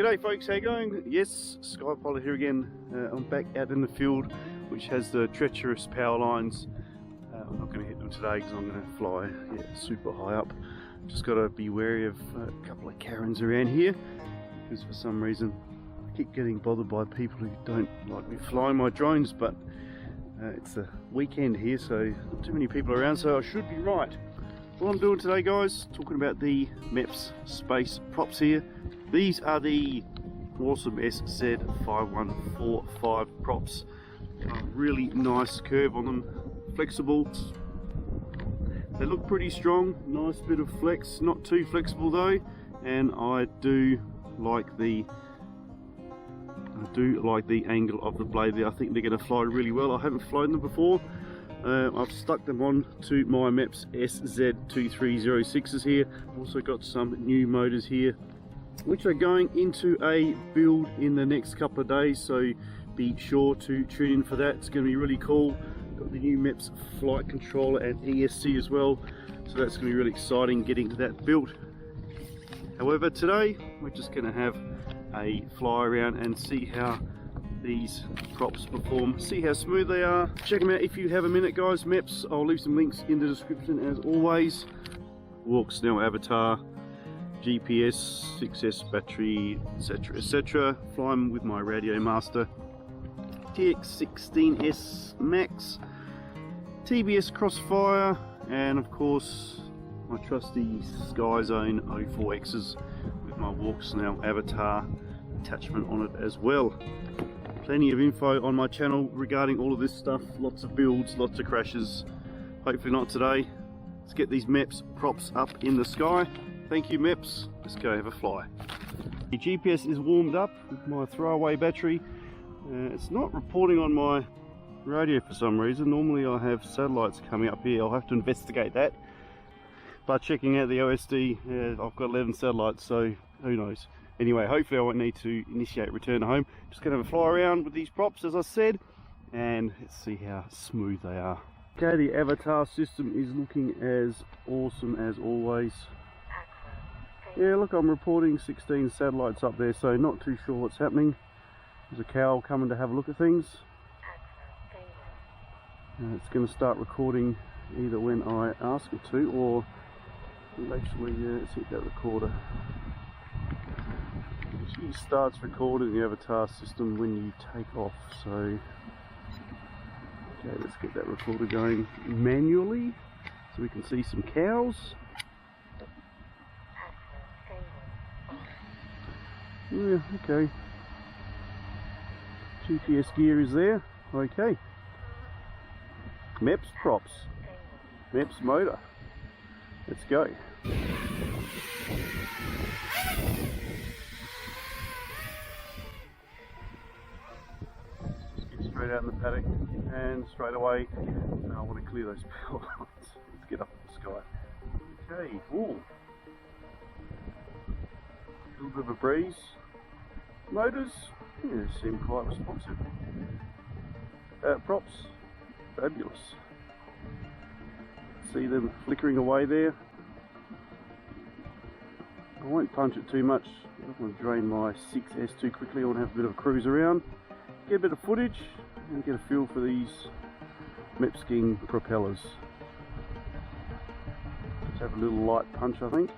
G'day folks, how you going? Yes, Sky Pilot here again. I'm back out in the field, which has the treacherous power lines. I'm not going to hit them today because I'm going to fly super high up. Just got to be wary of a couple of Karens around here, because for some reason I keep getting bothered by people who don't like me flying my drones, but it's a weekend here, so not too many people around, so I should be right. What I'm doing today, guys, talking about the MEPS space props here. These are the awesome SZ5145 props. Really nice curve on them, flexible. They look pretty strong, nice bit of flex, not too flexible though, and I do like the angle of the blade there. I think they're going to fly really well. I haven't flown them before. I've stuck them on to my MEPS SZ2306s here. I've also got some new motors here, which are going into a build in the next couple of days, so be sure to tune in for that. It's going to be really cool. Got the new MEPS flight controller and ESC as well, so that's going to be really exciting getting that built. However, today we're just going to have a fly around and see how these props perform, see how smooth they are. Check them out if you have a minute, guys. MEPS, I'll leave some links in the description as always. Walk, Snell, Avatar, GPS, 6S battery, etc. Fly them with my Radio Master TX16S Max, TBS Crossfire, and of course my trusty Sky Zone 04Xs with my Walk, Snell, Avatar attachment on it as well. Plenty of info on my channel regarding all of this stuff, lots of builds, lots of crashes. Hopefully not today. Let's get these MEPS props up in the sky. Thank you, MEPS. Let's go have a fly. The GPS is warmed up with my throwaway battery. It's not reporting on my radio for some reason. Normally I have satellites coming up here. I'll have to investigate that. But checking out the OSD, I've got 11 satellites, so who knows. Anyway, hopefully I won't need to initiate return to home. Just going to have a fly around with these props, as I said, and let's see how smooth they are. Okay, the Avatar system is looking as awesome as always. Yeah, look, I'm reporting 16 satellites up there, so not too sure what's happening. There's a cow coming to have a look at things. It's going to start recording either when I ask it to, or actually, let's hit that recorder. She starts recording the Avatar system when you take off, so okay, let's get that recorder going manually so we can see some cows. Yeah, okay. GPS gear is there. Okay. MEPS props. MEPS motor. Let's go. Straight out in the paddock, and straight away I want to clear those power lines. Let's get up in the sky. Okay, ooh. A little bit of a breeze. Motors, yeah, seem quite responsive. Props, fabulous. See them flickering away there. I won't punch it too much. I don't want to drain my 6S too quickly. I want to have a bit of a cruise around, get a bit of footage, and get a feel for these MEPS King propellers. Just have a little light punch, I think.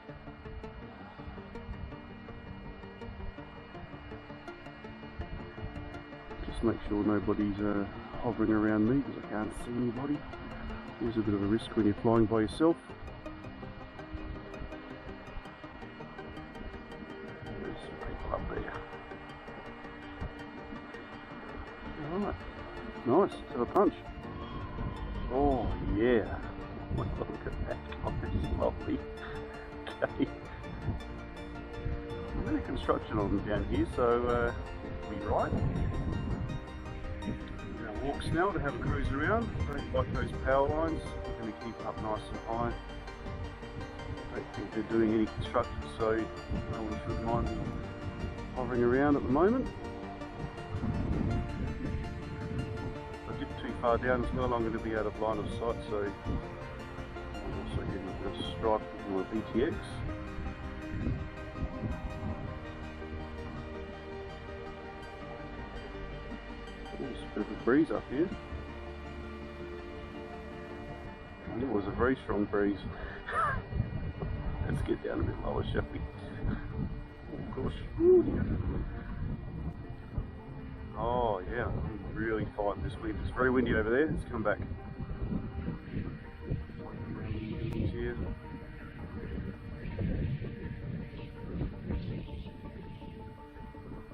Just make sure nobody's hovering around me, because I can't see anybody. There's a bit of a risk when you're flying by yourself. There's some people up there. Alright, nice, let's have a punch. Oh yeah, oh my God, look at that, oh, that's lovely. Okay, a bit of construction on down here, so be right. Now walk Snell to have a cruise around. Don't like those power lines, we're going to keep up nice and high. Don't think they're doing any construction, so no one should mind me hovering around at the moment. Too far down as well, I'm going to be out of line of sight, so I'm also getting a bit of stripe with my VTX. breeze up here. It was a very strong breeze. Let's get down a bit lower, shall we? Oh gosh. Oh yeah, I'm really fighting this wind. It's very windy over there. Let's come back. Here.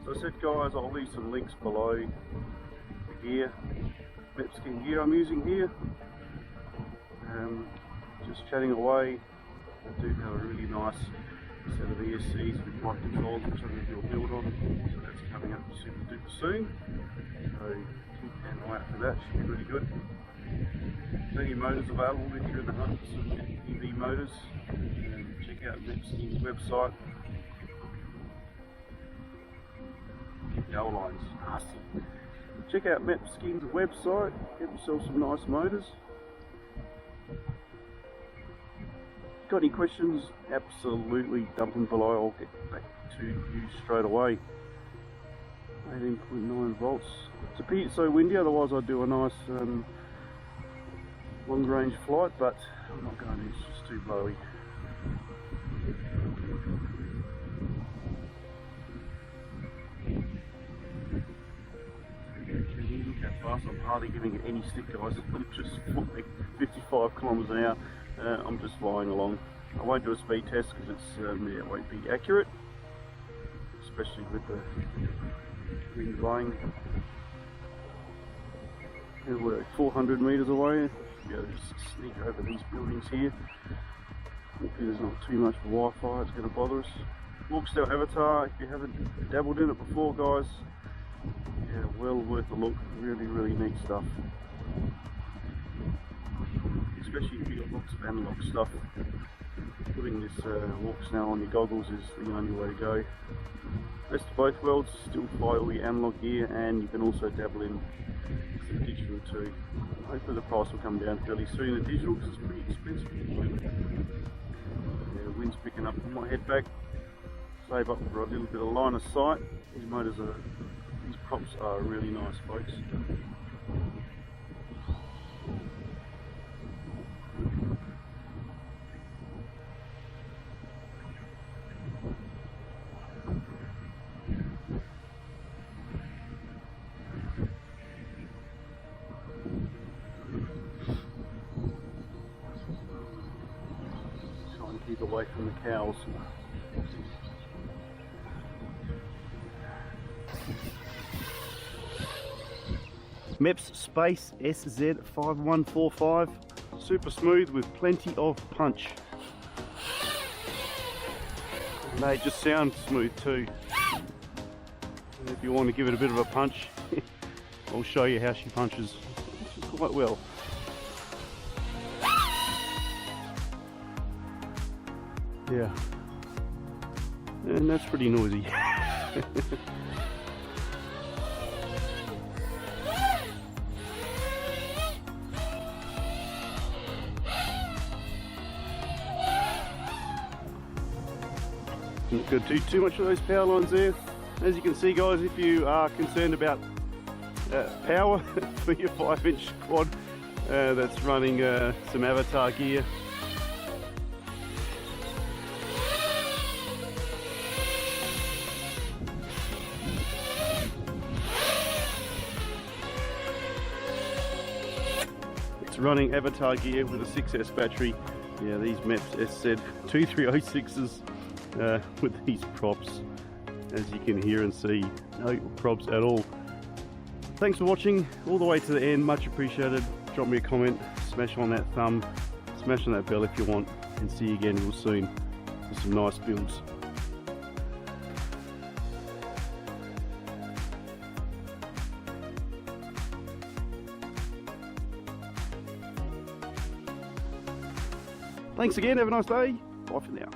So I said, guys, I'll leave some links below the gear, MEPS skin gear I'm using here. Just chatting away. I do have a really nice set of ESCs with mic controls, which I'm going to do a build on. So that's coming up super duper soon. So keep an eye out for that. Should be really good. Plenty of motors available if you're in the hunt for some EV motors. Check out MEPS skin's website. Yellow lines, nasty. Check out MEPS skin's website. Get yourself some nice motors. Got any questions? Absolutely dump them below. I'll get back to you straight away. 18.9 volts. It's a bit so windy, otherwise I'd do a nice long range flight, but I'm not going to, it's just too blowy. Look how fast, I'm hardly giving it any stick, guys. I'm just flying 55 kilometers an hour. I'm just flying along. I won't do a speed test because it's yeah, it won't be accurate, especially with the wind blowing. And we're 400 meters away. Go just sneak over these buildings here. Hopefully there's not too much Wi-Fi it's going to bother us. Walkstyle Avatar, if you haven't dabbled in it before, guys, yeah, well worth a look. Really, really neat stuff. Especially if you've got lots of analog stuff. Putting this Walkstyle on your goggles is the only way to go. Best of both worlds, still fly all your analog gear, and you can also dabble in some digital too. Hopefully the price will come down fairly soon. The digital, because it's pretty expensive at the moment. Yeah, the wind's picking up. I might head back, save up for a little bit of line of sight. These motors are, these props are really nice, folks. Keep away from the cows. MEPS Space SZ5145, super smooth with plenty of punch. And they just sound smooth too. And if you want to give it a bit of a punch, I'll show you how she punches quite well. Yeah, and that's pretty noisy. Not going to do too much of those power lines there. As you can see, guys, if you are concerned about power for your 5-inch quad that's running some Avatar gear, running Avatar gear with a 6S battery. Yeah, these MEPS SZ2306s with these props, as you can hear and see, no props at all. Thanks for watching all the way to the end, much appreciated. Drop me a comment, smash on that thumb, smash on that bell if you want, and see you again real soon with some nice builds. Thanks again, have a nice day, bye for now.